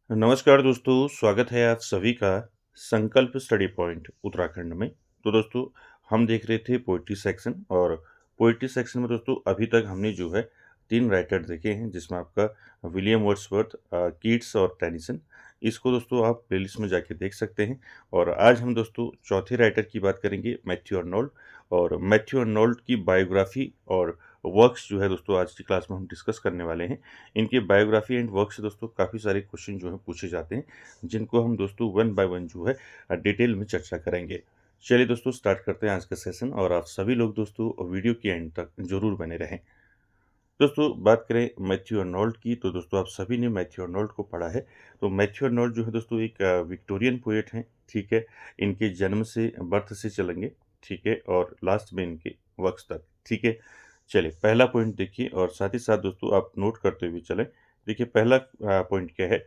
नमस्कार दोस्तों, स्वागत है आप सभी का संकल्प स्टडी पॉइंट उत्तराखंड में। तो दोस्तों, हम देख रहे थे पोइट्री सेक्शन और पोइट्री सेक्शन में दोस्तों अभी तक हमने जो है 3 राइटर देखे हैं, जिसमें आपका विलियम वर्ड्सवर्थ, कीट्स और टेनिसन। इसको दोस्तों आप प्लेलिस्ट में जाके देख सकते हैं। और आज हम दोस्तों चौथे राइटर की बात करेंगे, मैथ्यू अर्नोल्ड। और मैथ्यू अर्नोल्ड की बायोग्राफी और वर्क्स जो है दोस्तों आज की क्लास में हम डिस्कस करने वाले हैं। इनकी बायोग्राफी एंड वर्क से दोस्तों काफ़ी सारे क्वेश्चन जो है पूछे जाते हैं, जिनको हम दोस्तों वन बाय वन जो है डिटेल में चर्चा करेंगे। चलिए दोस्तों, स्टार्ट करते हैं आज का सेशन और आप सभी लोग दोस्तों वीडियो के एंड तक जरूर बने रहें। दोस्तों, बात करें मैथ्यू अर्नोल्ड की, तो दोस्तों आप सभी ने मैथ्यू अर्नोल्ड को पढ़ा है। तो मैथ्यू अर्नोल्ड जो है दोस्तों एक विक्टोरियन पोएट हैं, ठीक है। इनके जन्म से, बर्थ से चलेंगे, ठीक है, और लास्ट में इनके वर्क्स तक, ठीक है। चलिए, पहला पॉइंट देखिए और साथ ही साथ दोस्तों आप नोट करते हुए चलें। देखिए, पहला पॉइंट क्या है।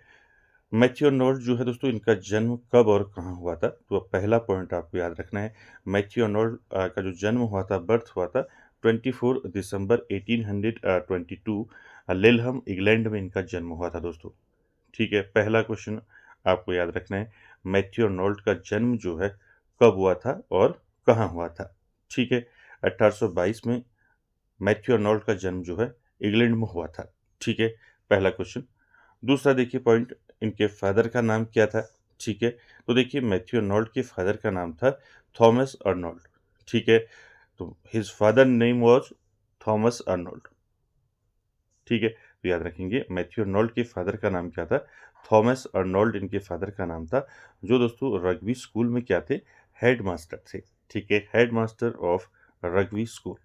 मैथ्यू अर्नोल्ड जो है दोस्तों, इनका जन्म कब और कहाँ हुआ था, तो अब पहला पॉइंट आपको याद रखना है। मैथ्यू अर्नोल्ड का जो जन्म हुआ था, बर्थ हुआ था 24 दिसंबर 1822, लेलहम इंग्लैंड में इनका जन्म हुआ था दोस्तों, ठीक है। पहला क्वेश्चन आपको याद रखना है, मैथ्यू अर्नोल्ड का जन्म जो है कब हुआ था और कहाँ हुआ था, ठीक है। 1822 में मैथ्यू अर्नोल्ड का जन्म जो है इंग्लैंड में हुआ था, ठीक है। पहला क्वेश्चन। दूसरा देखिए पॉइंट, इनके फादर का नाम क्या था, ठीक है। तो देखिए, मैथ्यू अर्नोल्ड के फादर का नाम था थॉमस अर्नोल्ड, ठीक है। तो his father name was Thomas Arnold, ठीक है। तो याद रखेंगे, मैथ्यू अर्नोल्ड के फादर का नाम क्या था, थॉमस अर्नोल्ड इनके फादर का नाम था, जो दोस्तों रग्बी स्कूल में क्या थे, हेड मास्टर थे, ठीक है। Head master of rugby school,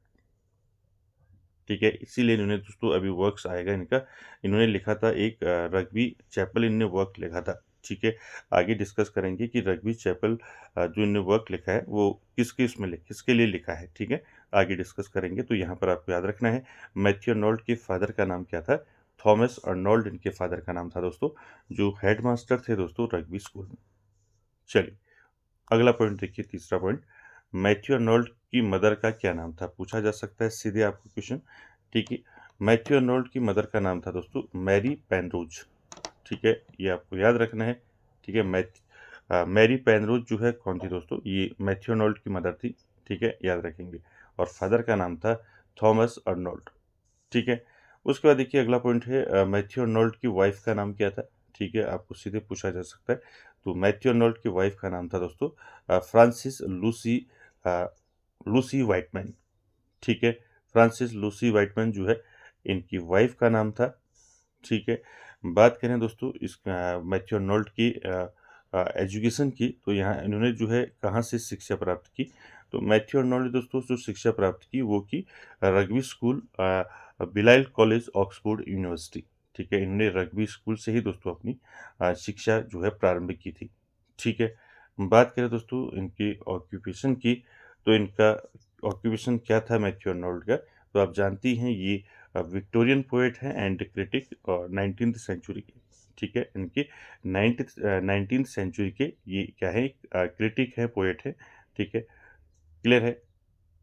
ठीक है। इसीलिए इन्होंने दोस्तों अभी वर्क्स आएगा इनका, इन्होंने लिखा था एक रग्बी चैपल, इन्होंने वर्क लिखा था, ठीक है। आगे डिस्कस करेंगे कि रग्बी चैपल जो इन्होंने वर्क लिखा है वो किसके लिए लिखा है, ठीक है। आगे डिस्कस करेंगे। तो यहाँ पर आपको याद रखना है, मैथ्यू अर्नोल्ड के फादर का नाम क्या था, थॉमस अर्नोल्ड इनके फादर का नाम था दोस्तों, जो हेड मास्टर थे दोस्तों रग्बी स्कूल में। चलिए, अगला पॉइंट देखिए, तीसरा पॉइंट, मैथ्यू अर्नोल्ड की मदर का क्या नाम था, पूछा जा सकता है सीधे आपको क्वेश्चन, ठीक है। मैथ्यू अर्नोल्ड की मदर का नाम था दोस्तों मैरी पेनरोज, ठीक है। ये आपको याद रखना है, ठीक है। मैरी पेनरोज जो है कौन थी दोस्तों, ये मैथ्यू अर्नोल्ड की मदर थी, ठीक है, याद रखेंगे। और फादर का नाम था थॉमस अर्नोल्ड, ठीक है। उसके बाद देखिए, अगला पॉइंट है, मैथ्यू अर्नोल्ड की वाइफ का नाम क्या था, ठीक है, आपको सीधे पूछा जा सकता है। तो मैथ्यू अर्नोल्ड की वाइफ का नाम था दोस्तों फ्रांसिस लूसी वाइटमैन, ठीक है। फ्रांसिस लूसी वाइटमैन जो है इनकी वाइफ का नाम था, ठीक है। बात करें दोस्तों इस मैथ्यू अर्नोल्ड की एजुकेशन की, तो यहाँ इन्होंने जो है कहाँ से शिक्षा प्राप्त की, तो मैथ्यू अर्नोल्ड ने दोस्तों जो शिक्षा प्राप्त की वो की Rugby school, Balliol college, Oxford university, ठीक है। इन्होंने रग्बी स्कूल से ही दोस्तों अपनी शिक्षा जो है प्रारंभ की थी, ठीक है। बात करें दोस्तों इनकी ऑक्यूपेशन की, तो इनका ऑक्यूपेशन क्या था मैथ्यू अर्नोल्ड का, तो आप जानती हैं ये विक्टोरियन पोएट हैं एंड क्रिटिक और 19th सेंचुरी के, ठीक है। इनके 19th सेंचुरी के ये क्या है, क्रिटिक है, पोएट है, ठीक है। क्लियर है।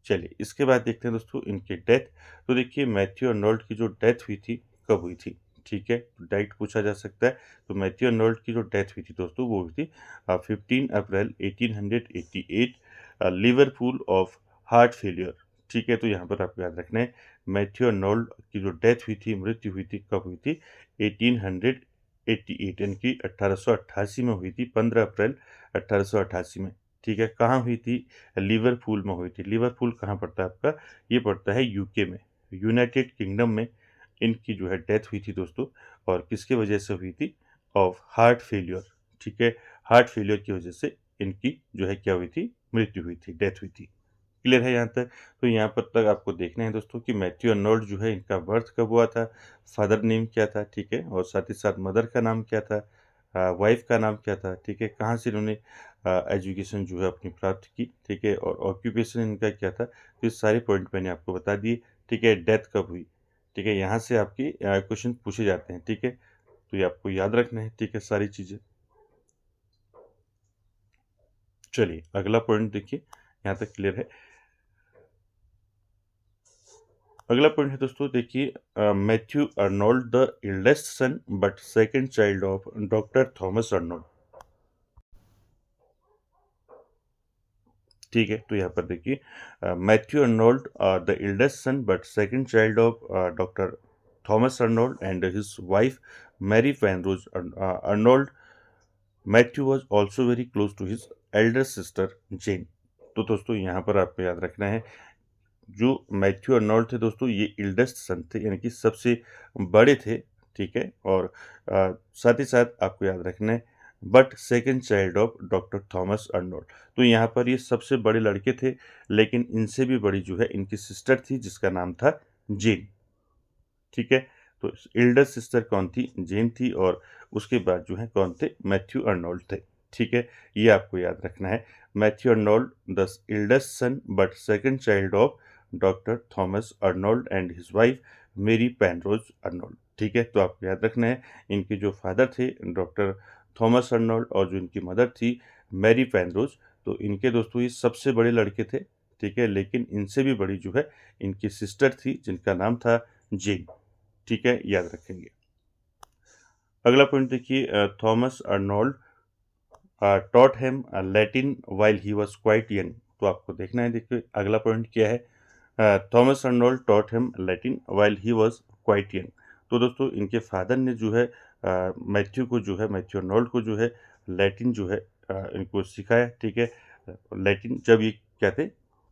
चलिए, इसके बाद देखते हैं दोस्तों इनकी डेथ। तो देखिए, मैथ्यू अर्नोल्ड की जो डेथ हुई थी, कब हुई थी, ठीक है, डेट पूछा जा सकता है। तो मैथ्यू अर्नोल्ड की जो डेथ हुई थी दोस्तों, वो हुई थी 15 अप्रैल 1888, लिवरपूल ऑफ हार्ट फेलियर, ठीक है। तो यहाँ पर आपको याद रखना है, मैथ्यू अर्नोल्ड की जो डेथ हुई थी, मृत्यु हुई थी, कब हुई थी, 1888 यानी कि 1888 में हुई थी, 15 अप्रैल 1888 में, ठीक है। कहाँ हुई थी, लिवरपूल में हुई थी। लिवरपूल कहाँ पड़ता है आपका, ये पड़ता है यूके में, यूनाइटेड किंगडम में इनकी जो है डेथ हुई थी दोस्तों। और किसकी वजह से हुई थी, ऑफ हार्ट फेलियर, ठीक है। हार्ट फेलियर की वजह से इनकी जो है क्या हुई थी, मृत्यु हुई थी, डेथ हुई थी। क्लियर है यहाँ तक। तो यहाँ पर तक आपको देखना है दोस्तों कि मैथ्यू अर्नोल्ड जो है इनका बर्थ कब हुआ था, फादर नेम क्या था, ठीक है, और साथ ही साथ मदर का नाम क्या था, वाइफ का नाम क्या था, ठीक है, कहाँ से इन्होंने एजुकेशन जो है अपनी प्राप्त की, ठीक है, और ऑक्यूपेशन इनका क्या था। तो ये सारे पॉइंट मैंने आपको बता दिए, ठीक है। डेथ कब हुई, ठीक है, यहाँ से आपकी क्वेश्चन पूछे जाते हैं, ठीक है। तो ये आपको याद रखना है, ठीक है, सारी चीज़ें। चलिए, अगला पॉइंट देखिए, यहाँ तक क्लियर है। अगला पॉइंट है दोस्तों, देखिए Matthew Arnold the eldest son but second child of doctor Thomas Arnold. ठीक है, तो यहाँ पर देखिए Matthew Arnold the eldest son but second child of doctor Thomas Arnold and his wife Mary Penrose Arnold. Matthew was also very close to his elder sister Jane. तो दोस्तों यहाँ पर आपको याद रखना है, जो मैथ्यू अर्नोल्ड थे दोस्तों, ये एल्डेस्ट सन थे, यानी कि सबसे बड़े थे। ठीक है, और साथ ही साथ आपको याद रखना है but second child of doctor Thomas Arnold. तो यहाँ पर ये सबसे बड़े लड़के थे, लेकिन इनसे भी बड़ी जो है इनकी सिस्टर थी जिसका नाम था जेन। ठीक है, तो एल्डर सिस्टर कौन थी? जेन थी, और उसके बाद जो है कौन थे? मैथ्यू अर्नोल्ड थे। ठीक है, ये आपको याद रखना है, Matthew Arnold the eldest son but second child of doctor Thomas Arnold and his wife मेरी पैनरोज अर्नोल्ड। ठीक है, तो आपको याद रखना है, इनके जो फादर थे डॉक्टर थॉमस अर्नोल्ड और जो इनकी मदर थी मैरी पैनरोज, तो इनके दोस्तों ये सबसे बड़े लड़के थे। ठीक है, लेकिन इनसे भी बड़ी जो है इनकी सिस्टर थी जिनका नाम था जेन। ठीक है, याद रखेंगे। अगला पॉइंट देखिए, Thomas Arnold taught him Latin while he was quite young. तो आपको देखना है, देखिए अगला पॉइंट क्या है, Thomas Arnold taught him Latin while he was quite young. तो दोस्तों इनके फादर ने जो है मैथ्यू को जो है, मैथ्यू अर्नोल्ड को जो है लैटिन जो है इनको सिखाया। ठीक है, लैटिन जब ये क्या थे,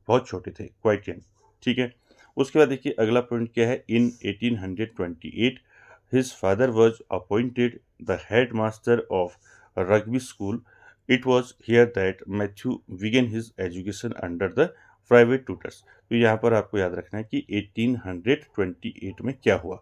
बहुत छोटे थे, क्वाइट यंग। ठीक है, उसके बाद देखिए अगला पॉइंट क्या है, इन 1828 his father was appointed the head master of rugby school. It was here that Matthew begin his education under the private tutors. तो यहाँ पर आपको याद रखना है कि 1828 में क्या हुआ।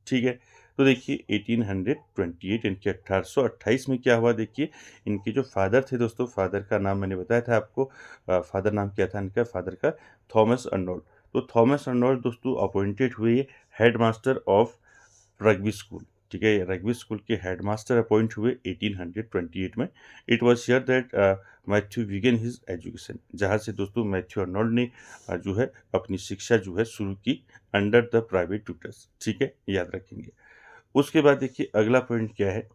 ठीक है, तो देखिए 1828 इनके 1828 में क्या हुआ, देखिए इनके जो फादर थे दोस्तों, फादर का नाम मैंने बताया था आपको, फादर नाम क्या था इनका फादर का? Thomas Arnold. तो थॉमस अर्नोल्ड दोस्तों अपॉइंटेड हुए head master of rugby school. ठीक है, रग्बी स्कूल के हेडमास्टर अपॉइंट हुए 1828 में। It was here that Matthew begin his education, जहाँ से दोस्तों मैथ्यू अर्नोल्ड ने जो है अपनी शिक्षा जो है शुरू की अंडर द प्राइवेट ट्यूटर्स। ठीक है, याद रखेंगे। उसके बाद देखिए अगला पॉइंट क्या है,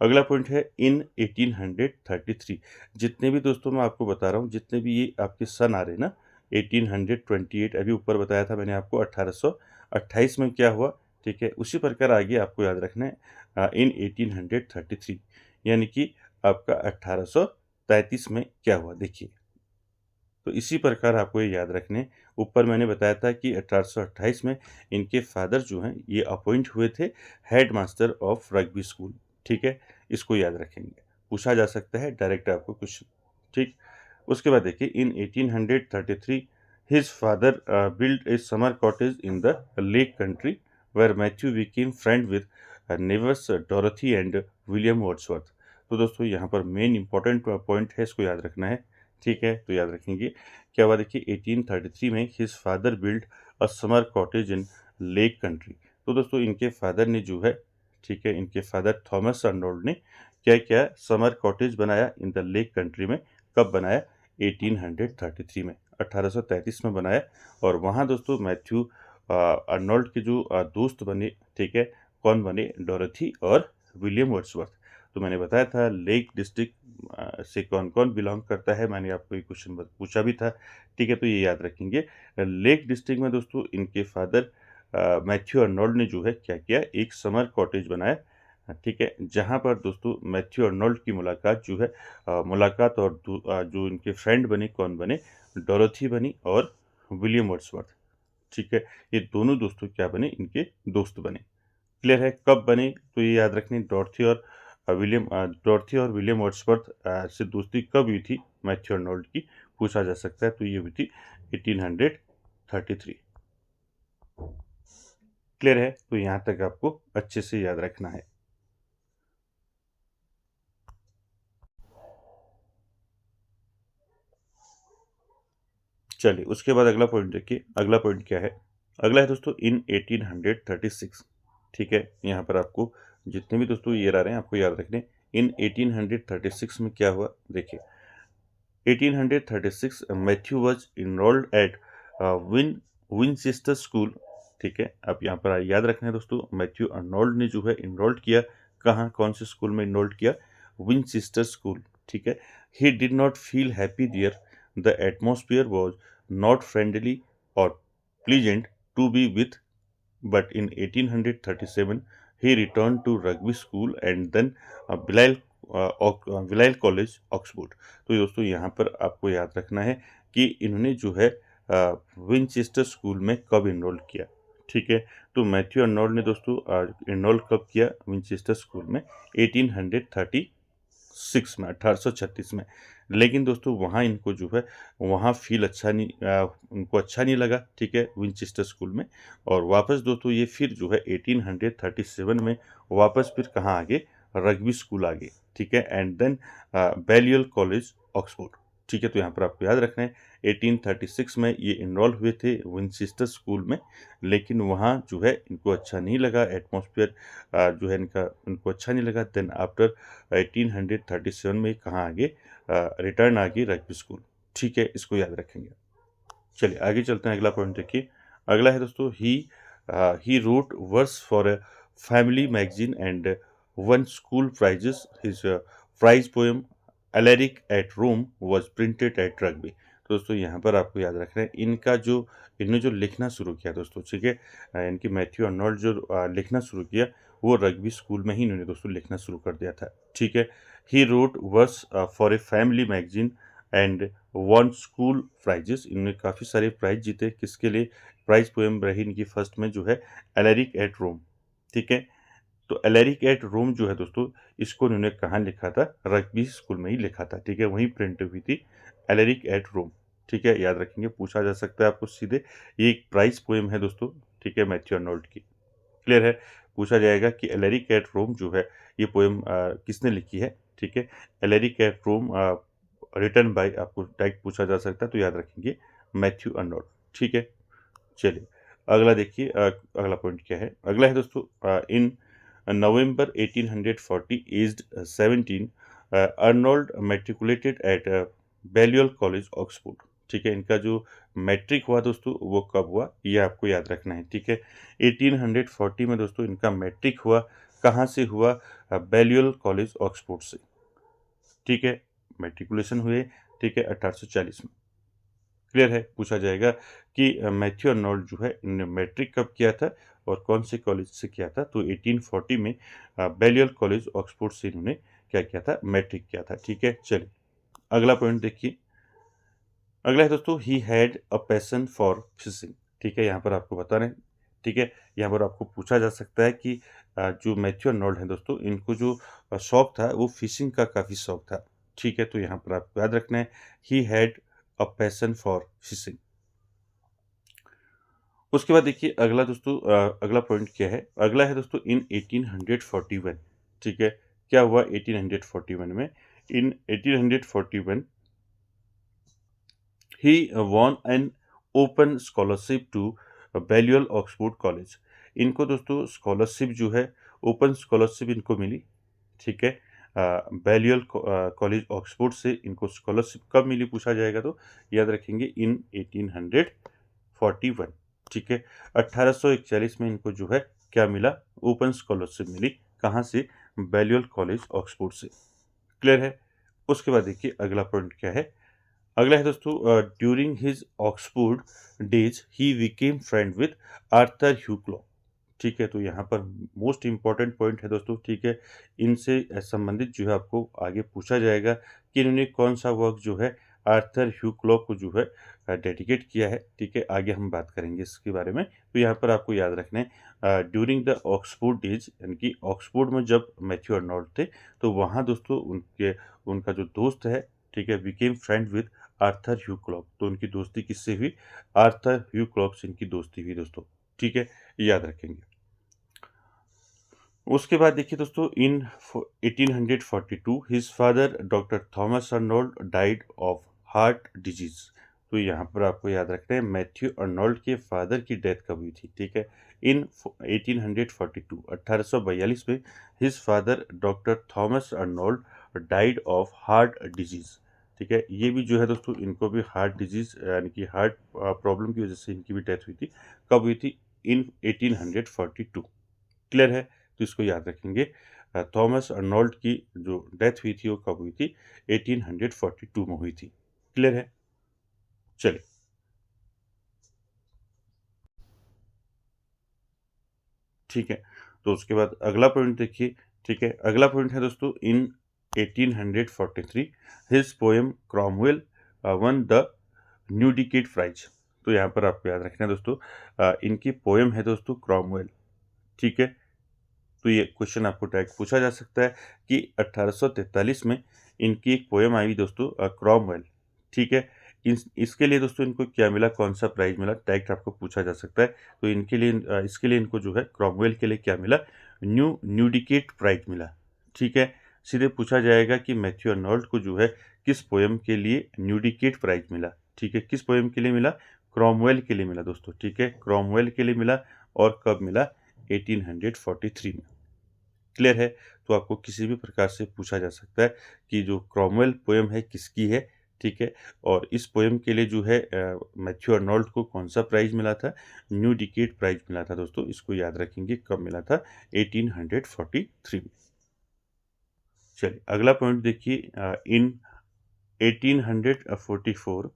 अगला पॉइंट है इन 1833। जितने भी दोस्तों मैं आपको बता रहा हूँ, जितने भी ये आपके सन आ रहे हैं ना, 1828 अभी ऊपर बताया था मैंने आपको 1828 में क्या हुआ। ठीक है, उसी प्रकार आगे आपको याद रखना है इन 1833, यानी कि आपका 1833 में क्या हुआ देखिए। तो इसी प्रकार आपको ये याद रखने, ऊपर मैंने बताया था कि 1828 में इनके फादर जो हैं ये अपॉइंट हुए थे head master of rugby school. ठीक है, इसको याद रखेंगे, पूछा जा सकता है डायरेक्ट आपको क्वेश्चन। ठीक, उसके बाद देखिए in 1833 his father build a summer cottage in the lake country where Matthew became friend with neighbours Dorothy and William Wordsworth. तो दोस्तों यहाँ पर मेन इंपॉर्टेंट पॉइंट है, इसको याद रखना है। ठीक है, तो याद रखेंगे क्या हुआ देखिए 1833 में his father build a summer cottage in lake country. तो दोस्तों इनके फादर ने जो है, ठीक है, इनके फादर थॉमस अर्नोल्ड ने क्या क्या समर कॉटेज बनाया इन द लेक कंट्री में। कब बनाया? 1833 में, 1833 में बनाया। और वहाँ दोस्तों मैथ्यू अर्नोल्ड के जो दोस्त बने, ठीक है, कौन बने? डोरथी और विलियम वर्ड्सवर्थ। तो मैंने बताया था लेक डिस्ट्रिक्ट से कौन कौन बिलोंग करता है, मैंने आपको ये क्वेश्चन पूछा भी था। ठीक है, तो ये याद रखेंगे। लेक डिस्ट्रिक्ट में दोस्तों इनके फादर मैथ्यू अर्नोल्ड ने जो है क्या किया, एक समर कॉटेज बनाया। ठीक है, जहाँ पर दोस्तों मैथ्यू अर्नोल्ड की मुलाकात जो है मुलाकात और जो इनके फ्रेंड बने, कौन बने? डोरथी बनी और विलियम वर्ड्सवर्थ। ठीक है, ये दोनों दोस्तों क्या बने? इनके दोस्त बने। क्लियर है? कब बने? तो ये याद रखनी, डॉर्थी और विलियम वर्ड्सवर्थ से दोस्ती कब हुई थी मैथ्यू अर्नोल्ड की, पूछा जा सकता है। तो ये हुई थी 1833। क्लियर है? तो यहाँ तक आपको अच्छे से याद रखना है। चलिए उसके बाद अगला पॉइंट देखिए, अगला पॉइंट क्या है? अगला है दोस्तों इन 1836। ठीक है, यहाँ पर आपको जितने भी दोस्तों ईयर आ रहे हैं आपको याद रखने। इन 1836 में क्या हुआ देखिए, 1836 Matthew was enrolled at Win Winchester school, ठीक है। अब यहाँ पर याद रखना है दोस्तों, मैथ्यू अर्नोल्ड ने जो है इनरोल्ड किया कहाँ, कौन से स्कूल में इनरोल्ड किया, विनचेस्टर स्कूल, ठीक है। He did not feel happy there, the atmosphere was not friendly और pleasant to be with, but in 1837 he returned to rugby school and then Balliol college Oxford. तो दोस्तों यहाँ पर आपको याद रखना है कि इन्होंने जो है विनचेस्टर स्कूल में कब इनरोल किया, ठीक है। तो मैथ्यू अर्नोल्ड ने दोस्तों इनरोल कब किया विनचेस्टर स्कूल में, 1836 में, 1836 में। लेकिन दोस्तों वहाँ इनको जो है वहाँ फील अच्छा नहीं उनको अच्छा नहीं लगा, ठीक है, विनचेस्टर स्कूल में। और वापस दोस्तों ये फिर जो है 1837 में वापस फिर कहाँ आ गए, रग्बी स्कूल आ गए, ठीक है। एंड देन बैलियल कॉलेज ऑक्सफोर्ड, ठीक है। तो यहाँ पर आपको याद रखना है 1836 में ये इनरोल हुए थे विनचेस्टर स्कूल में, लेकिन वहाँ जो है इनको अच्छा नहीं लगा, एटमॉस्फेयर जो है इनको अच्छा नहीं लगा। देन आफ्टर 1837 में कहाँ आगे रिटर्न आ गई रग्बी स्कूल, ठीक है। इसको याद रखेंगे। चलिए आगे चलते हैं, अगला पॉइंट देखिए। अगला है दोस्तों, he wrote verse for a family magazine and one school prizes, his prize poem Alaric at Rome was printed at Rugby. दोस्तों यहाँ पर आपको याद रखना है इन्होंने जो लिखना शुरू किया दोस्तों, ठीक है, इनकी मैथ्यू अर्नोल्ड जो लिखना शुरू किया वो रग्बी स्कूल में ही इन्होंने दोस्तों लिखना शुरू कर दिया था, ठीक है। He wrote verse for a family magazine and one school prizes, इन्होंने काफ़ी सारे प्राइज जीते, किसके लिए, प्राइज पोएम रही इनकी फर्स्ट में जो है एलेरिक एट रोम, ठीक है। तो एलेरिक एट रोम जो है दोस्तों, इसको इन्होंने कहाँ लिखा था, रग्बी स्कूल में ही लिखा था, ठीक है, वहीं प्रिंट हुई थी एलेरिक एट रोम, ठीक है। याद रखेंगे, पूछा जा सकता है आपको सीधे, ये एक प्राइज पोएम है दोस्तों, ठीक है, मैथ्यू अर्नोल्ड की, क्लियर है। पूछा जाएगा कि एलेरिक एट रोम जो है ये पोएम किसने लिखी है, ठीक है। Alaric at Rome written by, आपको डायरेक्ट पूछा जा सकता है, तो याद रखेंगे मैथ्यू अर्नोल्ड, ठीक है। चलिए अगला देखिए, अगला पॉइंट क्या है, अगला है दोस्तों, in November 1840 aged 17 Arnold matriculated at Balliol college Oxford, ठीक है। इनका जो मैट्रिक हुआ दोस्तों वो कब हुआ, ये आपको याद रखना है, ठीक है। 1840 में दोस्तों इनका मैट्रिक हुआ, कहाँ से हुआ, बैलियल कॉलेज ऑक्सफोर्ड से, ठीक है। मैट्रिकुलेशन हुए, ठीक है, 1840 में, क्लियर है। पूछा जाएगा कि मैथ्यू अर्नोल्ड जो है इन्होंने मैट्रिक कब किया था और कौन से कॉलेज से किया था, तो 1840 में बैलियल कॉलेज ऑक्सफोर्ड से इन्होंने क्या किया था, मैट्रिक किया था, ठीक है। चलिए अगला पॉइंट देखिए, अगला है दोस्तों, he had a passion for fishing, ठीक है। यहाँ पर आपको बता रहे हैं, ठीक है, यहाँ पर आपको पूछा जा सकता है कि जो मैथ्यू अर्नोल्ड हैं दोस्तों, इनको जो शौक था वो फिशिंग का काफ़ी शौक था, ठीक है। तो यहाँ पर आपको याद रखना है, he had a passion for fishing. उसके बाद देखिए अगला दोस्तों, अगला पॉइंट क्या है, अगला है दोस्तों इन 1841, ठीक है। क्या हुआ 1841 में, in 1841 he won an open scholarship to Balliol Oxford college. इनको दोस्तों स्कॉलरशिप जो है, ओपन स्कॉलरशिप इनको मिली, ठीक है, बैलियल कॉलेज ऑक्सफोर्ड से इनको स्कॉलरशिप कब मिली पूछा जाएगा, तो याद रखेंगे इन 1841, ठीक है। 1841 में इनको जो है क्या मिला, ओपन स्कॉलरशिप मिली, कहाँ से, बैलियल कॉलेज ऑक्सफोर्ड से, क्लियर है। उसके बाद देखिए अगला पॉइंट क्या है, अगला है दोस्तों, during his Oxford days he became friend with Arthur Hugh Clough, ठीक है। तो यहाँ पर मोस्ट इंपॉर्टेंट पॉइंट है दोस्तों, ठीक है। इनसे संबंधित जो है आपको आगे पूछा जाएगा कि इन्होंने कौन सा वर्क जो है आर्थर ह्यू क्लॉक को जो है डेडिकेट किया है, ठीक है। आगे हम बात करेंगे इसके बारे में। तो यहाँ पर आपको याद रखना है ड्यूरिंग द ऑक्सफोर्ड डेज, यानी कि ऑक्सफोर्ड में जब मैथ्यू अर्नोल्ड थे तो वहाँ दोस्तों उनका जो दोस्त है, ठीक है, became friend with Arthur Hugh Clough. तो उनकी दोस्ती किससे हुई, आर्थर ह्यू क्लॉक से इनकी दोस्ती हुई दोस्तों, ठीक है, याद रखेंगे। उसके बाद देखिए दोस्तों, इन 1842 his father doctor Thomas Arnold died of heart disease. तो यहाँ पर आपको याद रखना है मैथ्यू अर्नोल्ड के फादर की डेथ कब हुई थी, ठीक है। इन 1842 1842 में his father doctor Thomas Arnold died of heart disease, ठीक है। ये भी जो है दोस्तों इनको भी हार्ट डिजीज़ यानी कि हार्ट प्रॉब्लम की वजह से इनकी भी डेथ हुई थी। कब हुई थी? इन 1842। क्लियर है? तो इसको याद रखेंगे। थॉमस अर्नोल्ड की जो डेथ हुई थी वो कब हुई थी? 1842 में हुई थी। क्लियर है? चलिए। ठीक है। तो उसके बाद अगला पॉइंट देखिए, ठीक है। अगला पॉइंट है दोस्तों, in 1843 his poem Cromwell won the Newdigate prize. तो यहाँ पर आपको याद रखना है दोस्तों, इनकी पोएम है दोस्तों क्रॉमवेल। ठीक है। तो ये क्वेश्चन आपको डायरेक्ट पूछा जा सकता है कि 1843 में इनकी एक पोएम आई दोस्तों, क्रॉमवेल। ठीक है। इसके लिए दोस्तों इनको क्या मिला, कौन सा प्राइज मिला, डायरेक्ट आपको पूछा जा सकता है। तो इनके लिए इसके लिए इनको जो है क्रॉमवेल के लिए क्या मिला, न्यूडिकेट प्राइज मिला। ठीक है। सीधे पूछा जाएगा कि मैथ्यू अर्नोल्ड को जो है किस पोएम के लिए न्यूडिकेट प्राइज मिला। ठीक है। किस पोएम के लिए मिला? क्रॉमवेल के लिए मिला दोस्तों। ठीक है। क्रॉमवेल के लिए मिला। और कब मिला? 1843 में। क्लियर है? तो आपको किसी भी प्रकार से पूछा जा सकता है कि जो क्रॉमवेल पोएम है किसकी है। ठीक है। और इस पोएम के लिए जो है मैथ्यू अर्नोल्ड को कौन सा प्राइज मिला था? न्यू डिकेड प्राइज मिला था दोस्तों। इसको याद रखेंगे, कब मिला था? 1843 में। चलिए अगला पॉइंट देखिए, इन 1844,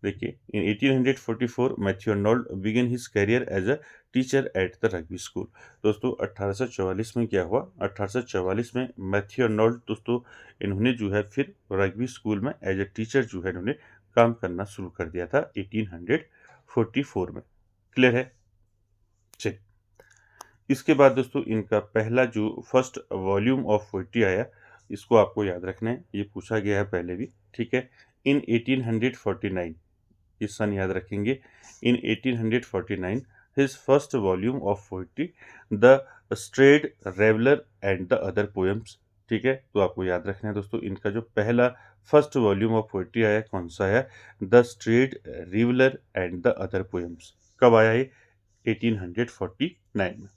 देखिए in 1844 Matthew Arnold began his career as a teacher at the Rugby School. दोस्तों 1844 में क्या हुआ? 1844 में मैथ्यू अर्नोल्ड दोस्तों इन्होंने जो है फिर रग्बी स्कूल में एज अ टीचर जो है इन्होंने काम करना शुरू कर दिया था 1844 में। क्लियर है? चलिए। इसके बाद दोस्तों इनका पहला जो फर्स्ट वॉल्यूम ऑफ पोइट्री आया, इसको आपको याद रखना है, ये पूछा गया है पहले भी। ठीक है। इन 1849, ये सन याद रखेंगे। In 1849 his first volume of poetry the strayed reveller and the other poems. ठीक है। तो आपको याद रखना है दोस्तों, इनका जो पहला फर्स्ट वॉल्यूम ऑफ पोइट्री आया कौन सा आया? The strayed reveller and the other poems. कब आया ये? 1849 में।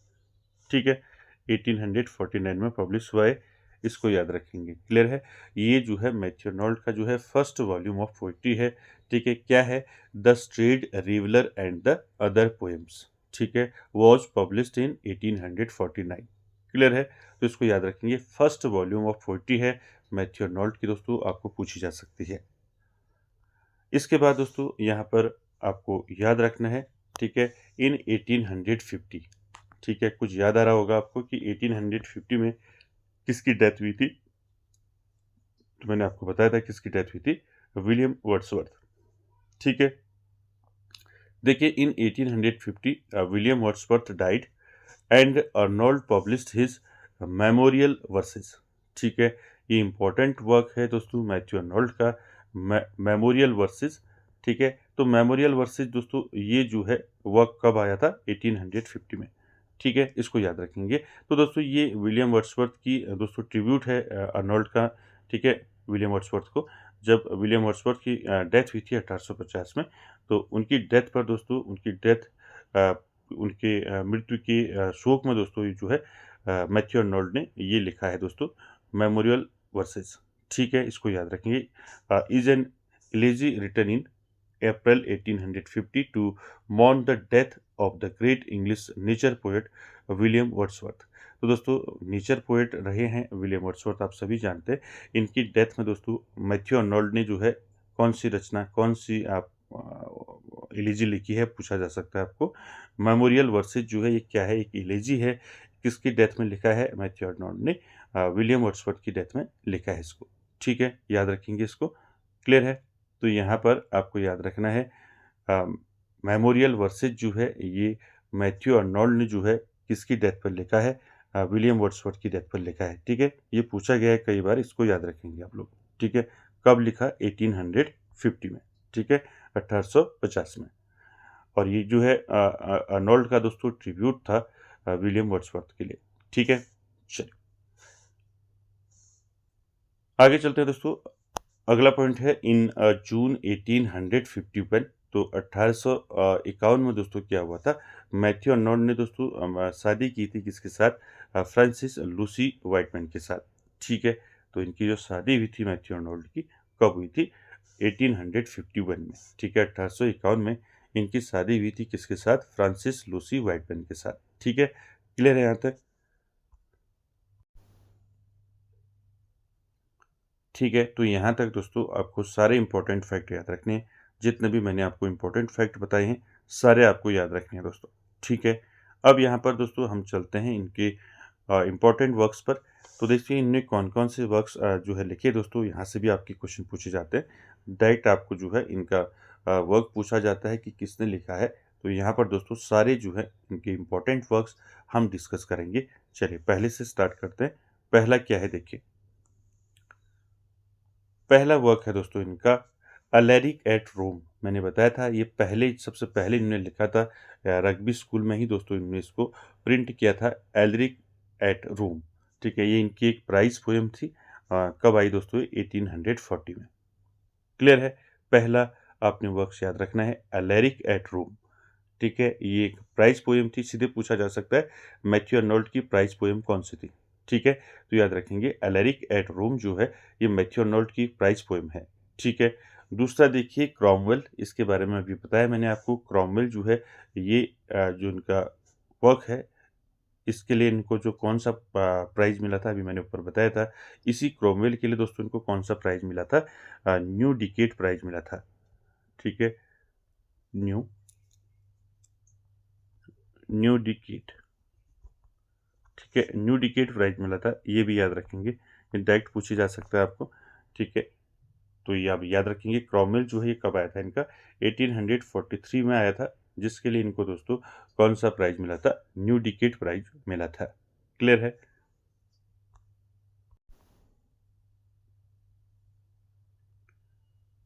ठीक है। 1849 में पब्लिश हुआ है। इसको याद रखेंगे। क्लियर है? ये जो है मैथ्यू अर्नोल्ड का जो है फर्स्ट वॉल्यूम ऑफ पोइट्री है। ठीक है। क्या है? The strayed reveller and the other poems. ठीक है। Was published in 1849। क्लियर है? तो इसको याद रखेंगे, फर्स्ट वॉल्यूम ऑफ पोइट्री है मैथ्यू अर्नोल्ड की दोस्तों, आपको पूछी जा सकती है। इसके बाद दोस्तों यहाँ पर आपको याद रखना है, ठीक है, इन 1850। ठीक है। कुछ याद आ रहा होगा आपको कि 1850 में किसकी डेथ हुई थी? तो मैंने आपको बताया था किसकी डेथ हुई थी, विलियम वर्ड्सवर्थ। ठीक है। देखिए इन 1850 William Wordsworth died and Arnold published his memorial versus. ठीक है। ये इंपॉर्टेंट वर्क है दोस्तों मैथ्यू अर्नोल्ड का, मेमोरियल वर्सेस। ठीक है। तो मेमोरियल वर्सेस दोस्तों ये जो है वर्क कब आया था? 1850 में। ठीक है। इसको याद रखेंगे। तो दोस्तों ये विलियम वर्ड्सवर्थ की दोस्तों ट्रिब्यूट है अर्नोल्ड का। ठीक है। विलियम वर्ड्सवर्थ को, जब विलियम वर्ड्सवर्थ की डेथ हुई थी 1850 में, तो उनकी डेथ पर दोस्तों उनकी डेथ उनके मृत्यु के शोक में दोस्तों ये जो है मैथ्यू अर्नोल्ड ने ये लिखा है दोस्तों, मेमोरियल वर्सेस। ठीक है। इसको याद रखेंगे। Is an elegy written in April 1850 to mourn the death of the great English nature poet William Wordsworth. तो दोस्तों नेचर पोएट रहे हैं विलियम वर्ड्सवर्थ, आप सभी जानते हैं। इनकी डेथ में दोस्तों मैथ्यू अर्नोल्ड ने जो है कौन सी रचना, कौन सी आप इलेजी लिखी है, पूछा जा सकता है आपको। मेमोरियल वर्सेस जो है ये क्या है? एक इलेजी है। किसकी डेथ में लिखा है? मैथ्यू अर्नोल्ड ने विलियम वर्ड्सवर्थ की डेथ में लिखा है इसको। ठीक है। याद रखेंगे इसको। क्लियर है? तो यहाँ पर आपको याद रखना है, मेमोरियल वर्सेस जो है ये मैथ्यू अर्नोल्ड ने जो है किसकी डेथ पर लिखा है? विलियम वर्ड्सवर्थ की डेथ पर लिखा है। ठीक है। ये पूछा गया है कई बार, इसको याद रखेंगे आप लोग। ठीक है। कब लिखा? 1850 में। ठीक है। 1850 में। और ये जो है अर्नोल्ड का दोस्तों ट्रिब्यूट था विलियम वर्ड्सवर्थ के लिए। ठीक है। चलिए आगे चलते हैं दोस्तों। अगला पॉइंट है इन जून 1851। तो 1851 में दोस्तों क्या हुआ था? मैथ्यू अर्नोल्ड ने दोस्तों शादी की थी किसके साथ? फ्रांसिस लूसी वाइटमैन के साथ। ठीक है। तो इनकी जो शादी हुई थी मैथ्यू अर्नोल्ड की कब हुई थी? 1851 में, ठीक है। 1851 में इनकी शादी हुई थी किसके साथ? फ्रांसिस लूसी व्हाइटमैन के साथ, ठीक है। क्लियर है यहाँ तक? ठीक है, तो यहाँ तक दोस्तों आपको सारे इंपॉर्टेंट फैक्ट याद रखने हैं। जितने भी मैंने आपको इंपॉर्टेंट फैक्ट बताए हैं, सारे आपको याद रखने हैं दोस्तों, ठीक है। अब यहाँ पर दोस्तों हम चलते हैं इनके इंपॉर्टेंट वर्क्स पर। तो देखिए इनने कौन-कौन से वर्क्स जो है लिखे दोस्तों, यहाँ से भी आपके क्वेश्चन पूछे जाते हैं। डायरेक्ट आपको जो है इनका वर्क पूछा जाता है कि किसने लिखा है। तो यहाँ पर दोस्तों सारे जो है इनके इंपॉर्टेंट वर्क्स हम डिस्कस करेंगे। चलिए पहले से स्टार्ट करते हैं। पहला क्या है देखिए, पहला वर्क है दोस्तों इनका अलेरिक एट रोम। मैंने बताया था ये पहले सबसे पहले इन्होंने लिखा था रग्बी स्कूल में ही दोस्तों इन्होंने इसको प्रिंट किया था, एल्रिक एट रोम, ठीक है। ये इनकी एक प्राइज पोएम थी। कब आई दोस्तों? 1840 में। क्लियर है? पहला आपने वर्क्स याद रखना है अलेरिक एट रोम, ठीक है। ये एक प्राइज पोएम थी। सीधे पूछा जा सकता है मैथ्यू अर्नोल्ड की प्राइज पोएम कौन सी थी, ठीक है। तो याद रखेंगे एलेरिक एट रोम जो है ये मैथ्यू अर्नोल्ड की प्राइज पोएम है, ठीक है। दूसरा देखिए क्रॉमवेल, इसके बारे में अभी बताया मैंने आपको। क्रॉमवेल जो है ये जो इनका वर्क है, इसके लिए इनको जो कौन सा प्राइज मिला था अभी मैंने ऊपर बताया था। इसी क्रॉमवेल के लिए दोस्तों इनको कौन सा प्राइज मिला था? न्यू डिकेड प्राइज मिला था, ठीक है। न्यू न्यू डिकेड, ठीक है। न्यू डिकेड प्राइज मिला था, ये भी याद रखेंगे। ये डायरेक्ट पूछी जा सकता है आपको, ठीक है। तो ये आप याद रखेंगे। क्रॉमवेल जो है ये कब आया था इनका? 1843 में आया था, जिसके लिए इनको दोस्तों कौन सा प्राइज मिला था? न्यू डिकेड प्राइज मिला था। क्लियर है?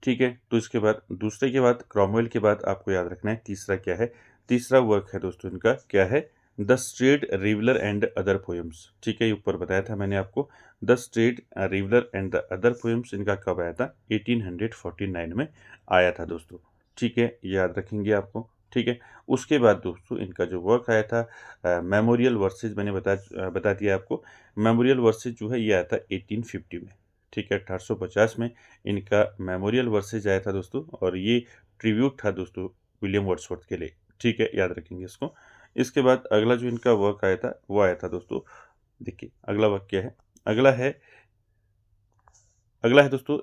ठीक है। तो इसके बाद दूसरे के बाद क्रॉमवेल के बाद आपको याद रखना है तीसरा क्या है। तीसरा वर्क है दोस्तों इनका क्या है? The strayed reveller and other poems, ठीक है। ये ऊपर बताया था मैंने आपको। The strayed reveller and the other poems इनका कब आया था? 1849 में आया था दोस्तों, ठीक है। याद रखेंगे आपको, ठीक है। उसके बाद दोस्तों इनका जो वर्क आया था मेमोरियल वर्सेज, मैंने बता दिया आपको। मेमोरियल वर्सेज जो है ये आया था 1850 में, ठीक है। 1850 में इनका मेमोरियल वर्सेज आया था दोस्तों, और ये ट्रिब्यूट था दोस्तों विलियम वर्ड्सवर्थ के लिए, ठीक है। याद रखेंगे इसको। इसके बाद अगला जो इनका वर्क आया था वो आया था दोस्तों, देखिए अगला वर्क क्या है। अगला है अगला है दोस्तों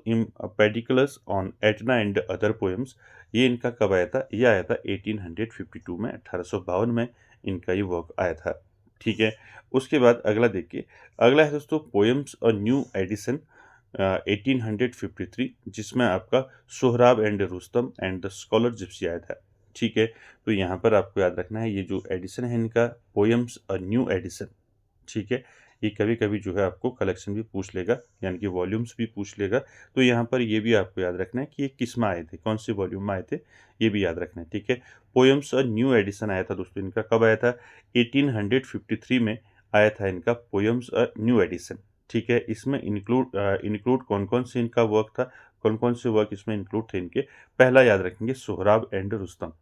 Empedocles on Etna and other poems. ये इनका कब आया था? ये आया था 1852 में, 1852 में इनका ये वर्क आया था, ठीक है। उसके बाद अगला देखिए, अगला है दोस्तों पोएम्स अ न्यू एडिशन 1853, जिसमें आपका Sohrab and Rustam and the scholar Gypsy आया था, ठीक है। तो यहाँ पर आपको याद रखना है ये जो एडिशन है इनका पोएम्स अ न्यू एडिशन, ठीक है। ये कभी कभी जो है आपको कलेक्शन भी पूछ लेगा, यानी कि वॉल्यूम्स भी पूछ लेगा। तो यहाँ पर ये भी आपको याद रखना है कि ये किस में आए थे, कौन से वॉल्यूम में आए थे, ये भी याद रखना है, ठीक है। पोएम्स अ न्यू एडिशन आया था दोस्तों इनका, कब आया था? 1853 में आया था इनका पोएम्स अ न्यू एडिशन, ठीक है। इसमें इंक्लूड कौन कौन से इनका वर्क था, कौन कौन से वर्क इसमें इंक्लूड थे इनके? पहला याद रखेंगे सोहराब एंड रुस्तम,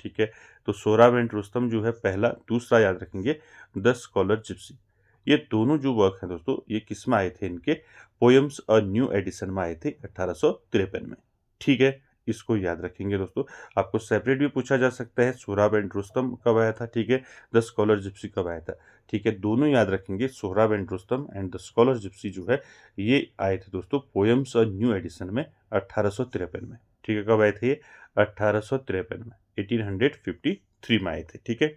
ठीक है। तो सोहराब एंड रुस्तम जो है पहला। दूसरा याद रखेंगे द स्कॉलर जिप्सी। ये दोनों जो वर्क हैं दोस्तों ये किस में आए थे इनके? पोएम्स और न्यू एडिशन में आए थे 1853 में, ठीक है। इसको याद रखेंगे दोस्तों। आपको सेपरेट भी पूछा जा सकता है सोहराब एंड रुस्तम कब आया था, ठीक है। द स्कॉलर जिप्सी कब आया था, ठीक है। दोनों याद रखेंगे। Sohrab and Rustam and the scholar Gypsy जो है ये आए थे दोस्तों पोएम्स और न्यू एडिशन में 1853 में, ठीक है। कब आए थे ये? 1853 में, 1853 में आए थे, ठीक है।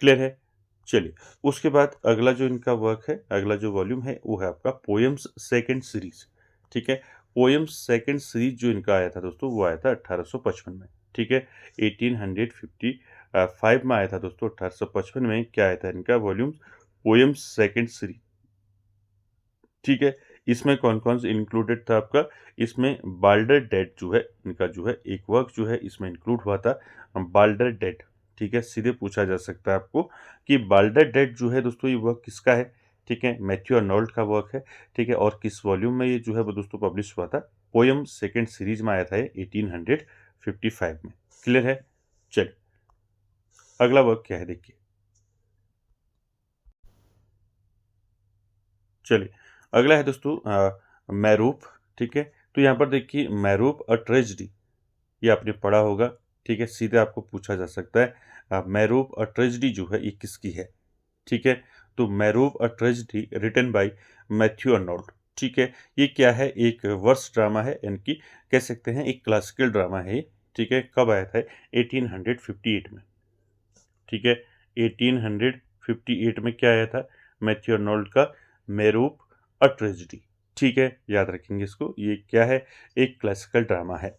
क्लियर है? चलिए उसके बाद अगला जो इनका वर्क है, अगला जो वॉल्यूम है वो है आपका पोएम्स सेकंड सीरीज, ठीक है। पोएम्स सेकंड सीरीज जो इनका आया था दोस्तों वो आया था 1855 में, ठीक है। 1855 में आया था दोस्तों। 1855 में क्या आया था इनका वॉल्यूम? पोएम्स सेकंड सीरीज, ठीक है। इसमें कौन कौन से इंक्लूडेड था आपका? इसमें बाल्डर डेट जो है इनका जो है एक वर्क जो है इसमें इंक्लूड हुआ था, बाल्डर डेट, ठीक है। सीधे पूछा जा सकता है आपको कि बाल्डर डेट जो है दोस्तों ये वर्क किसका है, ठीक है। मैथ्यू अर्नोल्ड का वर्क है, ठीक है। और किस वॉल्यूम में ये जो है वो दोस्तों पब्लिश हुआ था? पोएम सेकेंड सीरीज में आया था ये 1855 में। क्लियर है? चलिए अगला वर्क क्या है देखिए। चलिए अगला है दोस्तों मैरूफ, ठीक है। तो यहाँ पर देखिए मैरूप अ ट्रेजेडी, ये आपने पढ़ा होगा, ठीक है, सीधे आपको पूछा जा सकता है मैरूप अ ट्रेजेडी जो है ये किसकी है, ठीक है। तो Merope a tragedy written by Matthew Arnold, ठीक है। ये क्या है, एक वर्स ड्रामा है, यानी कि कह सकते हैं एक क्लासिकल ड्रामा है ये, ठीक है। कब आया था, 1858 में, ठीक है। 1858 में क्या आया था, मैथ्यू अर्नोल्ड का मैरूप अ ट्रेजेडी, ठीक है, याद रखेंगे इसको। ये क्या है, एक क्लासिकल ड्रामा है।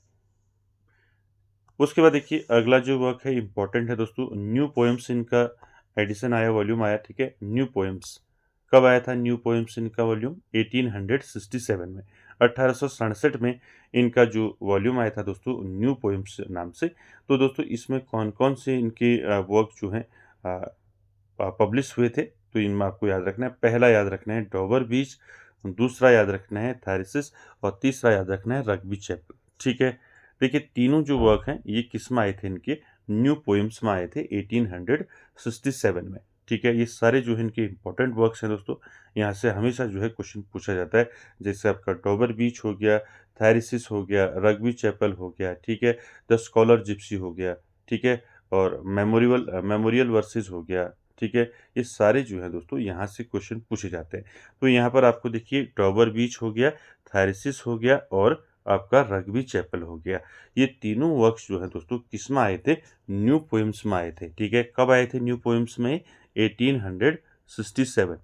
उसके बाद देखिए अगला जो वर्क है इंपॉर्टेंट है दोस्तों, न्यू पोएम्स इनका एडिशन आया, वॉल्यूम आया, ठीक है। न्यू पोएम्स कब आया था, न्यू पोएम्स इनका वॉल्यूम 1867 में, 1867 में इनका जो वॉल्यूम आया था दोस्तों न्यू पोएम्स नाम से। तो दोस्तों इसमें कौन कौन से इनके वर्क जो हैं पब्लिश हुए थे, तो इनमें आपको याद रखना है, पहला याद रखना है डॉबर बीच, दूसरा याद रखना है थेरेसिस, और तीसरा याद रखना है रग्बी चैपल, ठीक है। देखिए तीनों जो वर्क हैं ये किस में आए थे, इनके न्यू पोएम्स में आए थे 1867 में, ठीक है। ये सारे जो है इनके इंपॉर्टेंट वर्क्स हैं दोस्तों, यहाँ से हमेशा जो है क्वेश्चन पूछा जाता है, जैसे आपका डॉबर बीच हो गया, थेरेसिस हो गया, रग्बी चैपल हो गया, ठीक है, द स्कॉलर जिप्सी हो गया, ठीक है, और मेमोरियल वर्सेस हो गया, ठीक है। ये सारे जो है दोस्तों यहाँ से क्वेश्चन पूछे जाते हैं। तो यहाँ पर आपको देखिए डॉबर बीच हो गया, थेरेसिस हो गया, और आपका रग्बी चैपल हो गया। ये तीनों वर्क्स जो है दोस्तों किस में आए थे, न्यू पोएम्स में आए थे, ठीक है। कब आए थे न्यू पोएम्स में, 1867,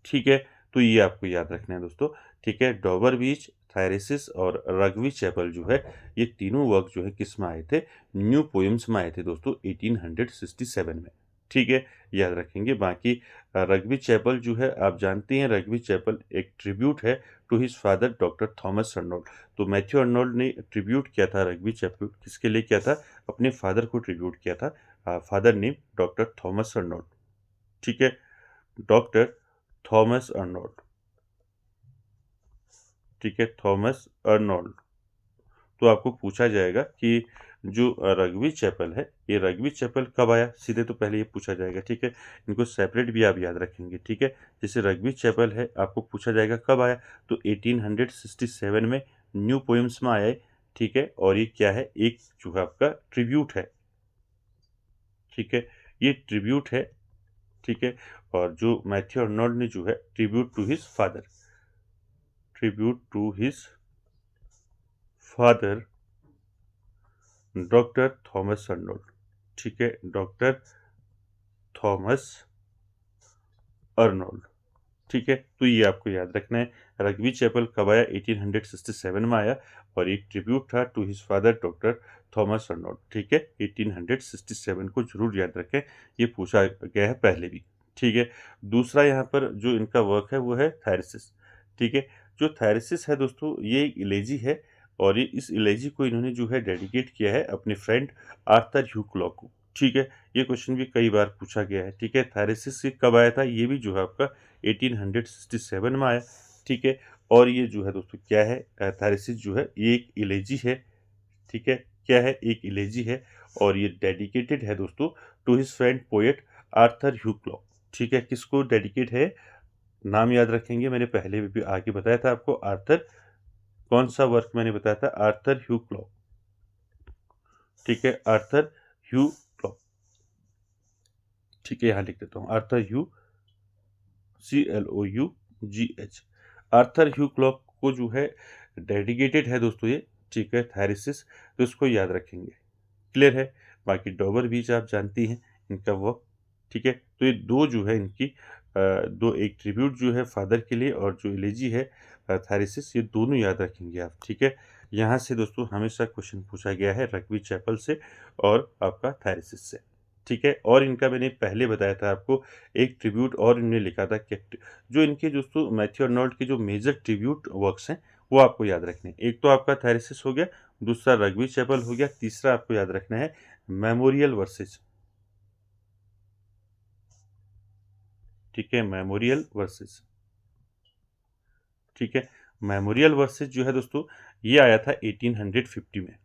ठीक है। तो ये आपको याद रखना है दोस्तों, ठीक है। डॉबर बीच, थेरेसिस और रग्बी चैपल जो है ये तीनों वर्क जो है किस में आए थे, न्यू पोएम्स में आए थे दोस्तों 1867 में, ठीक है, याद रखेंगे। बाकी रग्बी चैपल जो है आप जानते हैं, रग्बी चैपल एक ट्रिब्यूट है to his father doctor Thomas Arnold. तो मैथ्यू अर्नोल्ड ने ट्रिब्यूट किया था रग्बी चैपल, किसके लिए किया था, अपने फादर को ट्रिब्यूट किया था, father name doctor Thomas Arnold, ठीक है, डॉक्टर थॉमस अर्नोल्ड, ठीक है, थॉमस अर्नोल्ड। तो आपको पूछा जाएगा कि जो रग्बी चैपल है, ये रग्बी चैपल कब आया, सीधे तो पहले ये पूछा जाएगा, ठीक है। इनको सेपरेट भी आप याद रखेंगे, ठीक है। जैसे रग्बी चैपल है, आपको पूछा जाएगा कब आया, तो 1867 में न्यू पोएम्स में आया है, ठीक है। और ये क्या है, एक जो है आपका ट्रिब्यूट है, ठीक है, ये ट्रिब्यूट है, ठीक है। और जो मैथ्यू अर्नोल्ड ने जो है tribute to his father, tribute to his father doctor Thomas Arnold, ठीक है, डॉक्टर थॉमस अर्नोल्ड, ठीक है। तो ये आपको याद रखना है, रग्बी चैपल कब आया, 1867 में आया, और एक ट्रिब्यूट था to his father doctor Thomas Arnold, ठीक है। 1867 को जरूर याद रखें, ये पूछा गया है पहले भी, ठीक है। दूसरा यहाँ पर जो इनका वर्क है वो है थेरेसिस, ठीक है। जो थेरेसिस है दोस्तों ये एक इलेजी है, और ये इस इलेजी को इन्होंने जो है डेडिकेट किया है अपने फ्रेंड आर्थर ह्यू क्लॉ को, ठीक है। ये क्वेश्चन भी कई बार पूछा गया है, ठीक है। थेरेसिस कब आया था, ये भी जो है आपका 1867 में आया, ठीक है। और ये जो है दोस्तों क्या है, थेरेसिस जो है ये एक इलेजी है, ठीक है, क्या है, एक इलेजी है, और ये डेडिकेटेड है दोस्तों to his friend poet Arthur Hugh Clough, ठीक है। किसको डेडिकेट है, नाम याद रखेंगे, मैंने पहले भी आगे बताया था आपको, आर्थर, कौन सा वर्क मैंने बताया था, आर्थर ह्यू क्लॉ, ठीक है, आर्थर ह्यू क्लॉ, ठीक है, यहाँ लिख देता हूँ, आर्थर ह्यू, CLOUGH, आर्थर ह्यू क्लॉक को जो है डेडिकेटेड है दोस्तों ये, ठीक है, थेरेसिस, तो इसको याद रखेंगे, क्लियर है। बाकी डॉबर बीच आप जानती हैं इनका वर्क, ठीक है। तो ये दो जो है इनकी दो, एक ट्रिब्यूट जो है फादर के लिए, और जो इलेजी है थेरेसिस, ये दोनों याद रखेंगे आप, ठीक है। यहाँ से दोस्तों हमेशा क्वेश्चन पूछा गया है रग्बी चैपल से और आपका थेरेसिस से, ठीक है। और इनका मैंने पहले बताया था आपको एक ट्रिब्यूट और इन्होंने लिखा था कि जो इनके दोस्तों मैथ्यू अर्नोल्ड के जो मेजर ट्रिब्यूट वर्क्स हैं वो आपको याद रखने हैं। एक तो आपका थेरेसिस हो गया, दूसरा रग्बी चैपल हो गया, तीसरा आपको याद रखना है मेमोरियल वर्सेस, ठीक है, मेमोरियल वर्सेस, ठीक है। मेमोरियल वर्सेस जो है दोस्तों ये आया था 1850 में,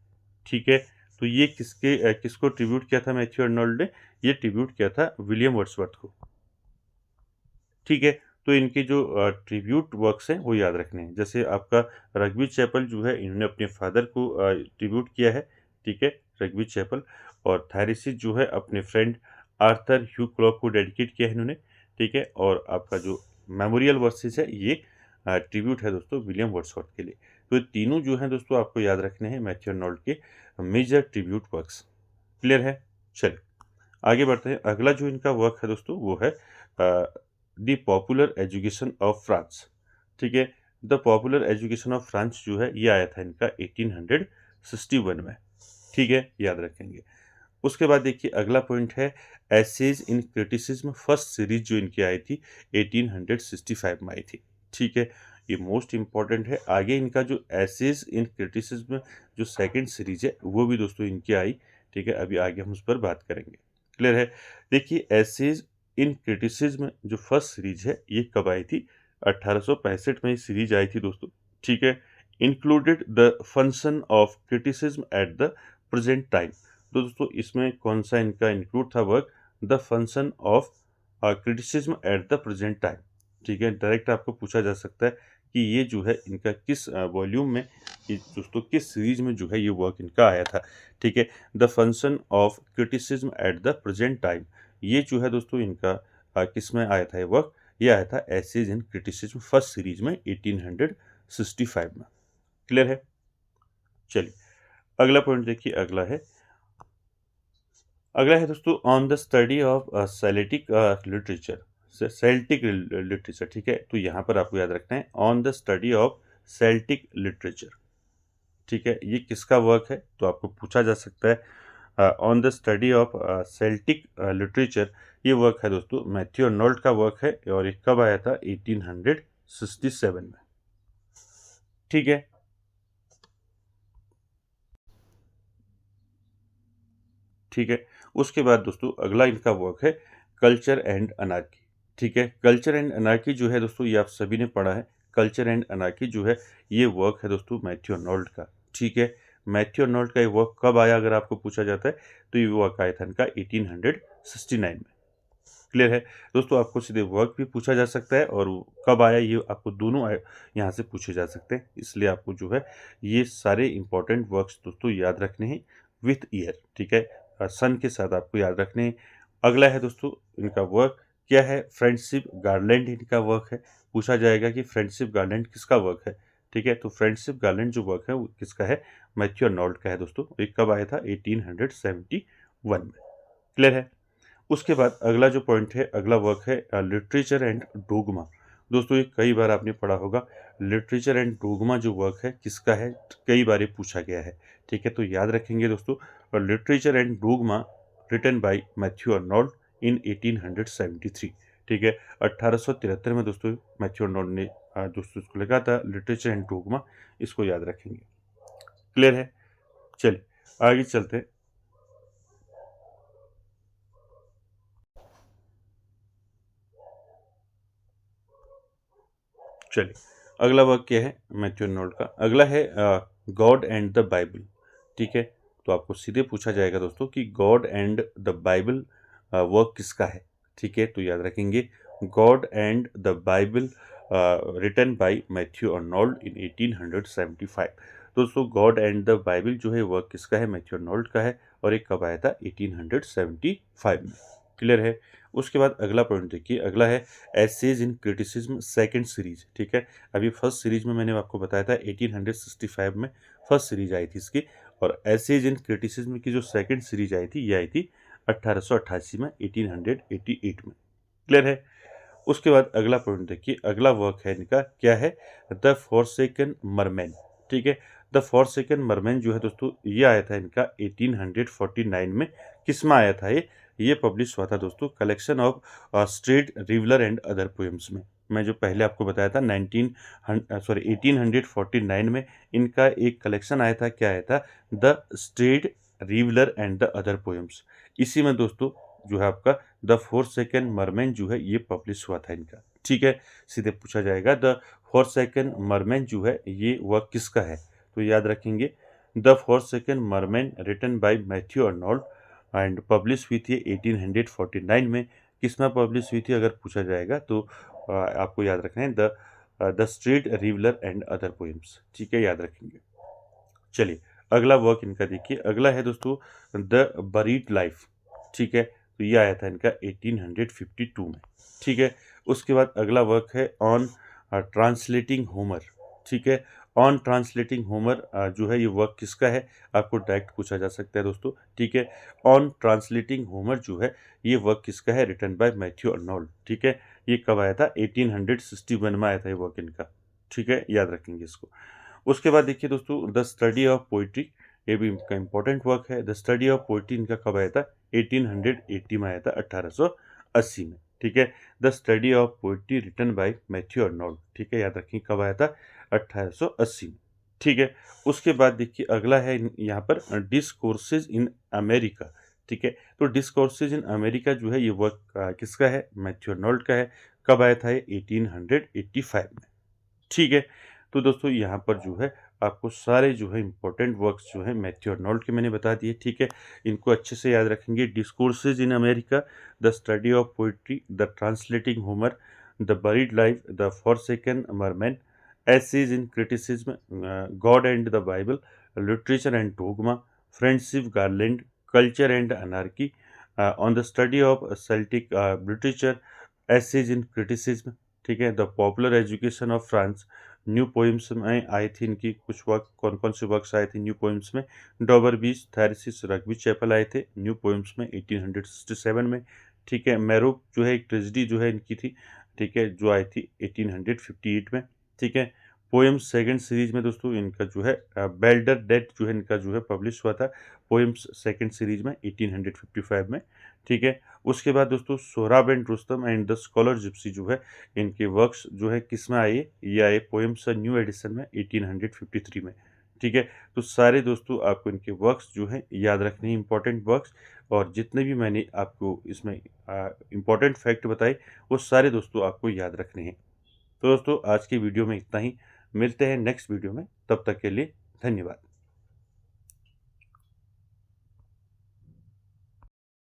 ठीक है। तो ये किसको ट्रिब्यूट किया था मैथ्यू अर्नोल्ड ने, ये ट्रिब्यूट किया था विलियम वर्ड्सवर्थ को, ठीक है। तो इनके जो ट्रिब्यूट वर्क्स हैं वो याद रखने हैं। जैसे आपका रग्बी चैपल जो है इन्होंने अपने फादर को ट्रिब्यूट किया है, ठीक है, रग्बी चैपल। और थायरिसिस जो है अपने फ्रेंड आर्थर ह्यू क्लॉक को डेडिकेट किया है इन्होंने, ठीक है। और आपका जो मेमोरियल वर्सेस है ये ट्रिब्यूट है दोस्तों विलियम वर्ड्सवर्थ के लिए। तो ये तीनों जो हैं दोस्तों आपको याद रखने हैं मैथ्यू आर्नोल्ड के मेजर ट्रिब्यूट वर्क्स। क्लियर है? चलिए आगे बढ़ते हैं। अगला जो इनका वर्क है दोस्तों वो है the popular education of France, ठीक है। The popular education of France जो है ये आया था इनका 1861 में, ठीक है, याद रखेंगे। उसके बाद देखिए अगला पॉइंट है essays in criticism, first series जो इनकी आई थी 1865 में आई थी, ठीक है। ये मोस्ट इंपॉर्टेंट है। आगे इनका जो एसेज इन क्रिटिसिज्म जो सेकंड सीरीज है वो भी दोस्तों इनकी आई, ठीक है। अभी आगे हम उस पर बात करेंगे। क्लियर है? देखिए एसेज इन क्रिटिसिज्म जो फर्स्ट सीरीज है ये कब आई थी? 1865 में ये सीरीज आई थी दोस्तों, ठीक है। Included the function of criticism at the present time. तो दोस्तों इसमें कौन सा इनका इंक्लूड था work? The function of criticism at the present time, ठीक है। डायरेक्ट आपको पूछा जा सकता है कि ये जो है इनका किस वॉल्यूम में, ये दोस्तों किस सीरीज में जो है ये वर्क इनका आया था, ठीक है। The function of criticism at the present time, ये जो है दोस्तों इनका किस में आया था ये वर्क? ये आया था essays in criticism first series में 1865 में। क्लियर है? चलिए अगला पॉइंट देखिए, अगला है दोस्तों on the study of Celtic literature, Celtic literature, ठीक है। तो यहाँ पर आपको याद रखना है on the study of Celtic literature, ठीक है। ये किसका वर्क है? तो आपको पूछा जा सकता है on the study of Celtic literature, ये वर्क है दोस्तों मैथ्यू आर्नोल्ड का वर्क है। और ये कब आया था? 1867 में, ठीक है। ठीक है। उसके बाद दोस्तों अगला इनका वर्क है कल्चर एंड अनार्की, ठीक है। कल्चर एंड अनार्की जो है दोस्तों ये आप सभी ने पढ़ा है। कल्चर एंड अनार्की जो है ये वर्क है दोस्तों मैथ्यू आर्नोल्ड का, ठीक है। मैथ्यू आर्नोल्ड का ये वर्क कब आया अगर आपको पूछा जाता है तो ये वर्क आया था इनका 1869 में। क्लियर है दोस्तों? आपको सीधे वर्क भी पूछा जा सकता है और कब आया ये आपको दोनों यहाँ से पूछे जा सकते हैं। इसलिए आपको जो है ये सारे इंपॉर्टेंट वर्क्स दोस्तों याद रखने हैं विथ ईयर, ठीक है। सन के साथ आपको याद रखने हैं। अगला है दोस्तों इनका वर्क क्या है? फ्रेंडशिप गार्लैंड इनका वर्क है। पूछा जाएगा कि फ्रेंडशिप गार्लैंड किसका वर्क है, ठीक है। तो फ्रेंडशिप गार्लैंड जो वर्क है वो किसका है? मैथ्यू आर्नोल्ड का है दोस्तों। ये कब आया था? 1871 में। क्लियर है? उसके बाद अगला जो पॉइंट है, अगला वर्क है लिटरेचर एंड डोगमा। दोस्तों ये कई बार आपने पढ़ा होगा। लिटरेचर एंड डोगमा जो वर्क है किसका है? कई बार ये पूछा गया है, ठीक है। तो याद रखेंगे दोस्तों, और literature and dogma written by Matthew Arnold in 1873, ठीक है। 1873 में दोस्तों मैथ्यू आर्नोल्ड ने दोस्तों इसको लिखा था लिटरेचर एंड डोगमा, इसको याद रखेंगे। क्लियर है? चलिए आगे चलते हैं। चलिए अगला वर्क क्या है मैथ्यू आर्नोल्ड का? अगला है गॉड एंड द बाइबल, ठीक है। तो आपको सीधे पूछा जाएगा दोस्तों कि God and the Bible work किसका है, ठीक है। तो याद रखेंगे God and the Bible written by Matthew Arnold in 1875। दोस्तों गॉड एंड द बाइबल जो है वर्क किसका है? मैथ्यू आर्नोल्ड का है। और एक कब आया था? 1875 में। क्लियर है? उसके बाद अगला पॉइंट देखिए, अगला है essays in criticism second series, ठीक है। अभी फर्स्ट सीरीज में मैंने आपको बताया था 1865 में फर्स्ट सीरीज आई थी इसकी। और एसेज इन क्रिटिसिज्म की जो सेकंड सीरीज आई थी ये आई थी 1888 में, 1888 में। क्लियर है? उसके बाद अगला पॉइंट देखिए, अगला वर्क है इनका क्या है? द फॉरसेकन मरमैन, ठीक है। द फॉरसेकन मरमैन जो है दोस्तों ये आया था इनका 1849 में। किस में आया था ये पब्लिश हुआ था दोस्तों collection of strayed reveller and other poems में। मैं जो पहले आपको बताया था 1849 में इनका एक कलेक्शन आया था। क्या आया था? The strayed reveller and the other poems. इसी में दोस्तों जो है आपका द फॉरसेकन मरमैन जो है ये पब्लिश हुआ था इनका, ठीक है। सीधे पूछा जाएगा द फॉरसेकन मरमैन जो है ये वर्क किसका है? तो याद रखेंगे the forsaken merman written by Matthew Arnold and publish हुई थी 1849 में। किस में पब्लिश हुई थी अगर पूछा जाएगा तो आपको याद रखना है the strayed reveller and other poems, ठीक है, याद रखेंगे। चलिए अगला वर्क इनका देखिए, अगला है दोस्तों द बरीड लाइफ, ठीक है, तो ये आया था इनका 1852 में, ठीक है। उसके बाद अगला वर्क है ऑन ट्रांसलेटिंग होमर, ठीक है। ऑन ट्रांसलेटिंग होमर जो है ये वर्क किसका है, आपको डायरेक्ट पूछा जा सकता है दोस्तों, ठीक है। ऑन ट्रांसलेटिंग होमर जो है ये वर्क किसका है, रिटन बाय मैथ्यू अर्नोल्ड, ठीक है। ये कब आया था, 1861 में आया था ये वर्क इनका, ठीक है, याद रखेंगे इसको। उसके बाद देखिए दोस्तों द स्टडी ऑफ पोइट्री, ये भी इनका इंपॉर्टेंट वर्क है। द स्टडी ऑफ पोइट्री इनका कब आया था, 1880 में आया था, 1880 में, ठीक है। The study of poetry written by Matthew Arnold, ठीक है, याद रखिए कब आया था, 1880 में, ठीक है। उसके बाद देखिए अगला है यहाँ पर डिस्कोर्सेज इन अमेरिका, ठीक है। तो डिस्कोर्सेज इन अमेरिका जो है ये वर्क किसका है, मैथ्यू अर्नोल्ड का है। कब आया था ये, 1885 में, ठीक है। तो दोस्तों यहाँ पर जो है आपको सारे जो है इंपॉर्टेंट वर्क्स जो है मैथ्यू अर्नोल्ड के मैंने बता दिए, ठीक है। इनको अच्छे से याद रखेंगे। Discourses in America, the study of poetry, the translating Homer, the buried life, the forsaken merman, essays in criticism, God and the Bible, literature and dogma, friendship garland, culture and anarchy, on the study of Celtic literature, essays in criticism, ठीक है, the popular education of France. New poems में आई थी इनकी कुछ work, कौन कौन से वर्क्स आए थे न्यू पोइम्स में, डॉबर बीच, थैरिसिस, रग्बी चैपल आए थे न्यू पोइम्स में 1867 में, ठीक है। मैरूप जो है एक ट्रेजिडी जो है इनकी थी, ठीक है, जो आई थी 1858 में, ठीक है। पोएम्स सेकंड सीरीज में दोस्तों इनका जो है बेल्डर डेट जो है इनका जो है पब्लिश हुआ था पोएम्स सेकंड सीरीज में 1855 में, ठीक है। उसके बाद दोस्तों Sohrab and Rustam and the scholar Gypsy जो है इनके वर्क्स जो है किस में आए, ये आए पोएम्स न्यू एडिशन में 1853 में, ठीक है। तो सारे दोस्तों आपको इनके वर्क्स जो हैं याद रखने हैं, इंपॉर्टेंट वर्क्स, और जितने भी मैंने आपको इसमें इंपॉर्टेंट फैक्ट बताए वो सारे दोस्तों आपको याद रखने हैं। तो दोस्तों आज की वीडियो में इतना ही, मिलते हैं नेक्स्ट वीडियो में, तब तक के लिए धन्यवाद।